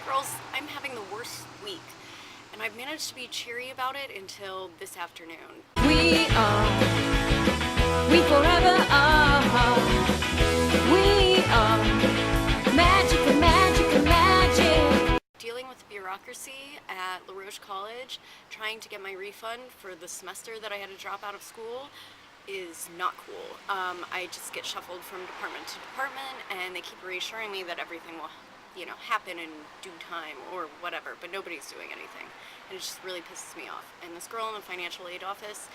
Girls, I'm having the worst week, and I've managed to be cheery about it until this afternoon. We forever are. We are magic, magic, magic. Dealing with the bureaucracy at LaRoche College, trying to get my refund for the semester that I had to drop out of school is not cool. I just get shuffled from department to department, and they keep reassuring me that everything will happen in due time or whatever, but nobody's doing anything. And it just really pisses me off. And this girl in the financial aid office,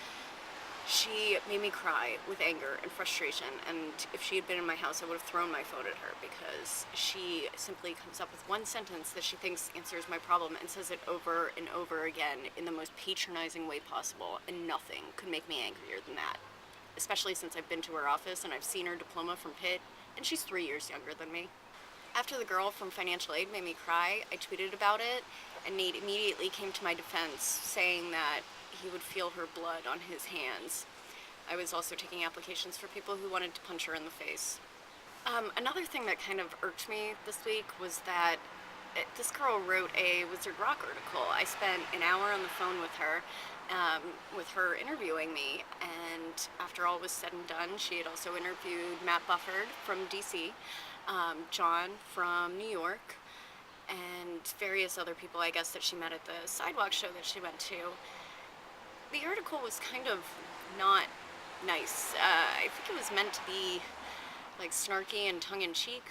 she made me cry with anger and frustration, and if she had been in my house, I would have thrown my phone at her, because she simply comes up with one sentence that she thinks answers my problem and says it over and over again in the most patronizing way possible, and nothing could make me angrier than that. Especially since I've been to her office and I've seen her diploma from Pitt, and she's 3 years younger than me. After the girl from financial aid made me cry, I tweeted about it, and Nate immediately came to my defense, saying that he would feel her blood on his hands. I was also taking applications for people who wanted to punch her in the face. Another thing that kind of irked me this week was that this girl wrote a Wizard Rock article. I spent an hour on the phone with her interviewing me, and after all was said and done, she had also interviewed Matt Bufford from DC, John from New York, and various other people, I guess, that she met at the sidewalk show that she went to. The article was kind of not nice. I think it was meant to be like snarky and tongue-in-cheek,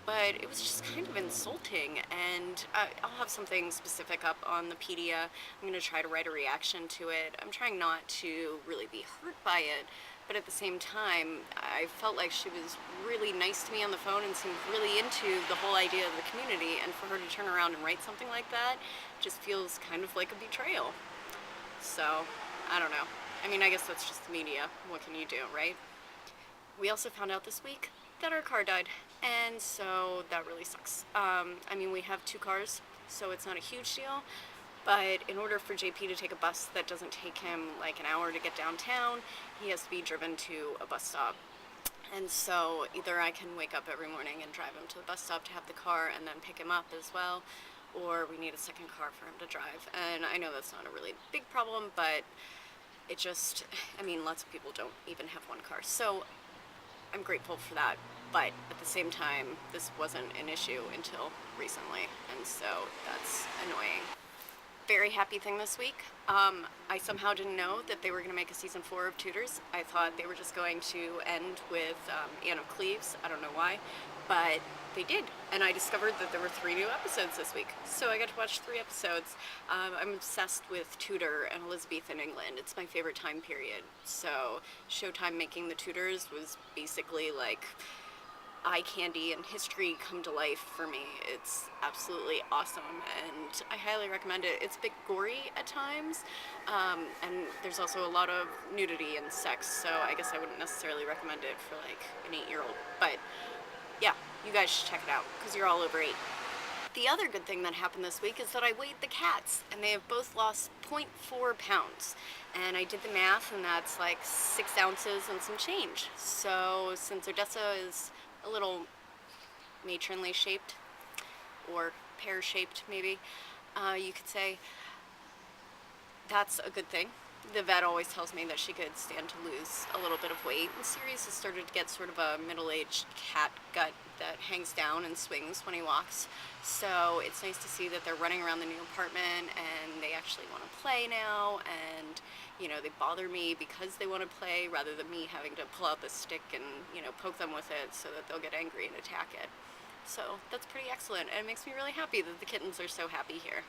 but it was just kind of insulting, and I'll have something specific up on the Pedia. I'm going to try to write a reaction to it. I'm trying not to really be hurt by it, but at the same time, I felt like she was really nice to me on the phone and seemed really into the whole idea of the community, and for her to turn around and write something like that just feels kind of like a betrayal. So, I don't know. I mean, I guess that's just the media. What can you do, right? We also found out this week that our car died, and so that really sucks. I mean, we have 2 cars, so it's not a huge deal, but in order for JP to take a bus that doesn't take him like an hour to get downtown, he has to be driven to a bus stop. And so either I can wake up every morning and drive him to the bus stop to have the car and then pick him up as well, or we need a second car for him to drive. And I know that's not a really big problem, but it just, I mean, lots of people don't even have 1 car. So I'm grateful for that, but at the same time, this wasn't an issue until recently, and so that's annoying. Very happy thing this week. I somehow didn't know that they were going to make a season 4 of Tudors. I thought they were just going to end with Anne of Cleves. I don't know why, but they did, and I discovered that there were 3 new episodes this week, so I got to watch 3 episodes. I'm obsessed with Tudor and Elizabethan England. It's my favorite time period, so Showtime making the Tudors was basically like eye candy and history come to life for me. It's absolutely awesome, and I highly recommend it. It's a bit gory at times, and there's also a lot of nudity and sex, so I guess I wouldn't necessarily recommend it for like an 8-year-old, but yeah, you guys should check it out, because you're all over 8. The other good thing that happened this week is that I weighed the cats, and they have both lost 0.4 pounds. And I did the math, and that's like 6 ounces and some change. So since Odessa is a little matronly shaped, or pear-shaped maybe, you could say, that's a good thing. The vet always tells me that she could stand to lose a little bit of weight. And Sirius has started to get sort of a middle-aged cat gut that hangs down and swings when he walks. So it's nice to see that they're running around the new apartment and they actually want to play now, and they bother me because they want to play rather than me having to pull out the stick and poke them with it so that they'll get angry and attack it. So that's pretty excellent, and it makes me really happy that the kittens are so happy here.